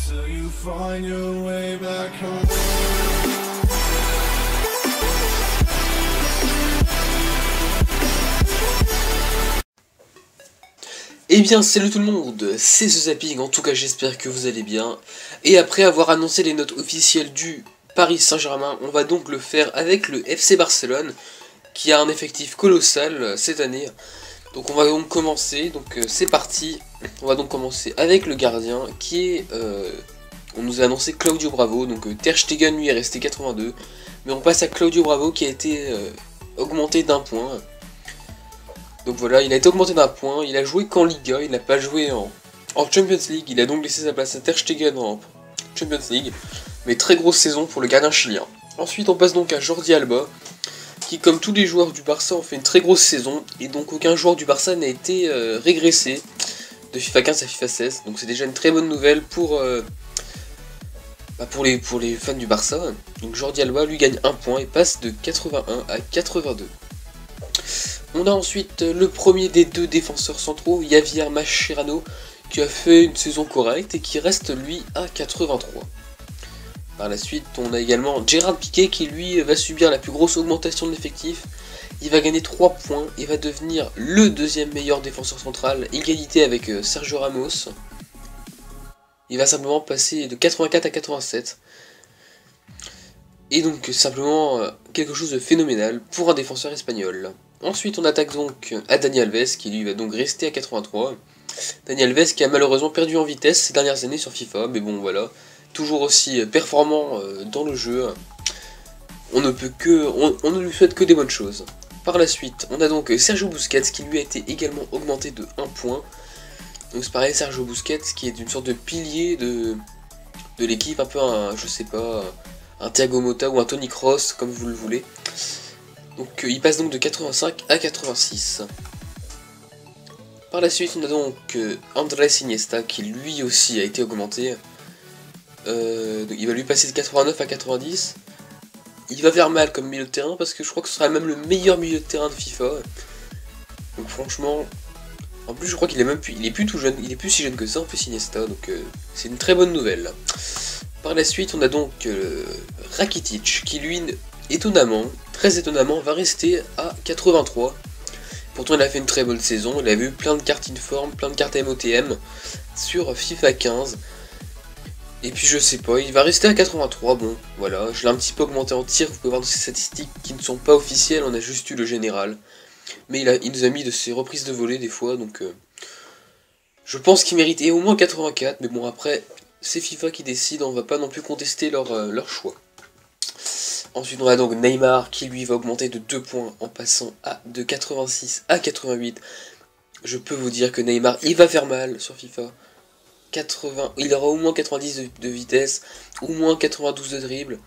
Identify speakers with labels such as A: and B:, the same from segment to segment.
A: till you find your way back home.
B: Eh bien salut tout le monde, c'est The Zapping, en tout cas j'espère que vous allez bien. Et après avoir annoncé les notes officielles du Paris Saint-Germain, on va donc le faire avec le FC Barcelone, qui a un effectif colossal cette année. Donc on va donc commencer, donc c'est parti. On va donc commencer avec le gardien, qui est... on nous a annoncé Claudio Bravo, donc Ter Stegen lui est resté 82. Mais on passe à Claudio Bravo qui a été augmenté d'un point. Donc voilà, il a été augmenté d'un point, il a joué qu'en Liga, il n'a pas joué en Champions League, il a donc laissé sa place à Ter Stegen en Champions League, mais très grosse saison pour le gardien chilien. Ensuite on passe donc à Jordi Alba, qui comme tous les joueurs du Barça ont fait une très grosse saison, et donc aucun joueur du Barça n'a été régressé de FIFA 15 à FIFA 16, donc c'est déjà une très bonne nouvelle pour les fans du Barça. Donc Jordi Alba lui gagne un point et passe de 81 à 82. On a ensuite le premier des deux défenseurs centraux, Javier Mascherano, qui a fait une saison correcte et qui reste lui à 83. Par la suite, on a également Gerard Piqué qui lui va subir la plus grosse augmentation de l'effectif. Il va gagner 3 points et va devenir le deuxième meilleur défenseur central, égalité avec Sergio Ramos. Il va simplement passer de 84 à 87. Et donc simplement quelque chose de phénoménal pour un défenseur espagnol. Ensuite on attaque donc à Dani Alves qui lui va donc rester à 83. Dani Alves qui a malheureusement perdu en vitesse ces dernières années sur FIFA, mais bon voilà, toujours aussi performant dans le jeu. On ne lui souhaite que des bonnes choses. Par la suite on a donc Sergio Busquets qui lui a été également augmenté de 1 point. Donc c'est pareil, Sergio Busquets qui est une sorte de pilier de l'équipe, un peu un, je sais pas, un Thiago Motta ou un Toni Kroos comme vous le voulez. Donc il passe donc de 85 à 86. Par la suite on a donc Andrés Iniesta qui lui aussi a été augmenté. Donc il va lui passer de 89 à 90. Il va faire mal comme milieu de terrain parce que je crois que ce sera même le meilleur milieu de terrain de FIFA. Donc franchement, en plus je crois qu'il est même plus, il est plus tout jeune, il est plus si jeune que ça en plus Iniesta, donc c'est une très bonne nouvelle. Par la suite on a donc Rakitic qui lui étonnamment, très étonnamment, va rester à 83. Pourtant il a fait une très bonne saison, il a eu plein de cartes informes, plein de cartes MOTM sur FIFA 15. Et puis je sais pas, il va rester à 83, bon voilà, je l'ai un petit peu augmenté en tir, vous pouvez voir dans ses statistiques qui ne sont pas officielles, on a juste eu le général. Mais il nous a mis de ses reprises de volée des fois, donc je pense qu'il méritait au moins 84, mais bon après, c'est FIFA qui décide, on va pas non plus contester leur choix. Ensuite on a donc Neymar qui lui va augmenter de 2 points en passant de 86 à 88. Je peux vous dire que Neymar il va faire mal sur FIFA. 80, il aura au moins 90 de vitesse, au moins 92 de dribble.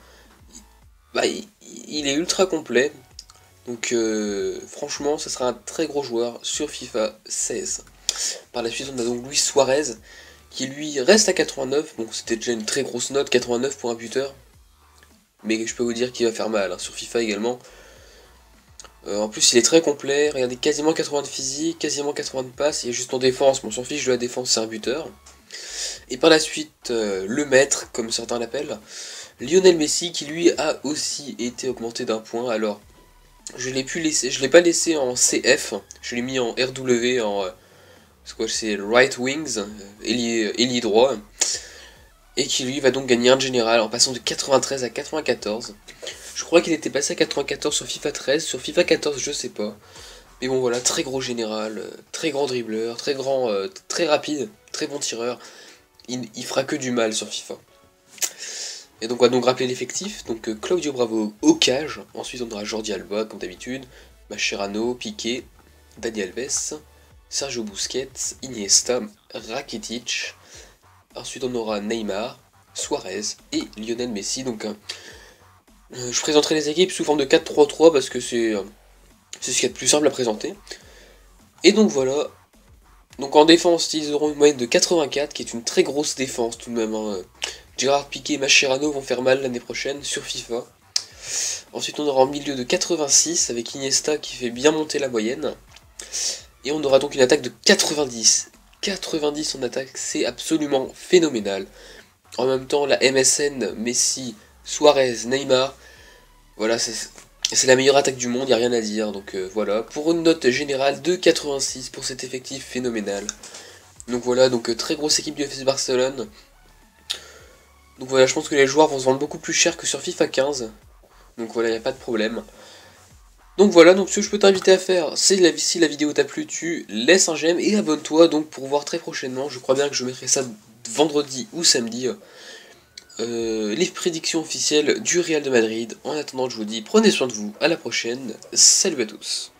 B: Bah, il est ultra complet. Donc franchement ça sera un très gros joueur sur FIFA 16. Par la suite on a donc Luis Suarez qui lui reste à 89. Bon c'était déjà une très grosse note, 89 pour un buteur. Mais je peux vous dire qu'il va faire mal, hein, sur FIFA également. En plus il est très complet, regardez, quasiment 80 de physique, quasiment 80 de passe, il est juste en défense, mais on s'en fiche de la défense, c'est un buteur. Et par la suite, le maître, comme certains l'appellent, Lionel Messi, qui lui a aussi été augmenté d'un point. Alors, je l'ai pas laissé en CF, je l'ai mis en RW, c'est Right Wings, ailier droit. Et qui lui va donc gagner un général en passant de 93 à 94. Je crois qu'il était passé à 94 sur FIFA 13, sur FIFA 14 je sais pas. Mais bon voilà, très gros général, très grand dribbleur, très rapide, très bon tireur. Il fera que du mal sur FIFA. Et donc on va donc rappeler l'effectif, donc Claudio Bravo au cage, ensuite on aura Jordi Alba comme d'habitude, Mascherano, Piqué, Dani Alves, Sergio Busquets, Iniesta, Rakitic. Ensuite on aura Neymar, Suarez et Lionel Messi. Donc je présenterai les équipes sous forme de 4-3-3 parce que c'est ce qu'il y a de plus simple à présenter. Et donc voilà. Donc en défense ils auront une moyenne de 84 qui est une très grosse défense tout de même. Hein. Gerard Piqué et Mascherano vont faire mal l'année prochaine sur FIFA. Ensuite on aura en milieu de 86 avec Iniesta qui fait bien monter la moyenne. Et on aura donc une attaque de 90. 90 en attaque, c'est absolument phénoménal. En même temps, la MSN, Messi, Suarez, Neymar, voilà, c'est la meilleure attaque du monde, il n'y a rien à dire. Donc voilà, pour une note générale de 86 pour cet effectif phénoménal. Donc voilà, donc très grosse équipe du FC Barcelone. Donc voilà, je pense que les joueurs vont se vendre beaucoup plus cher que sur FIFA 15. Donc voilà, il n'y a pas de problème. Donc voilà, donc ce que je peux t'inviter à faire, c'est si la vidéo t'a plu, tu laisses un j'aime et abonne-toi donc pour voir très prochainement. Je crois bien que je mettrai ça vendredi ou samedi. Les prédictions officielles du Real de Madrid. En attendant, je vous dis, prenez soin de vous, à la prochaine, salut à tous.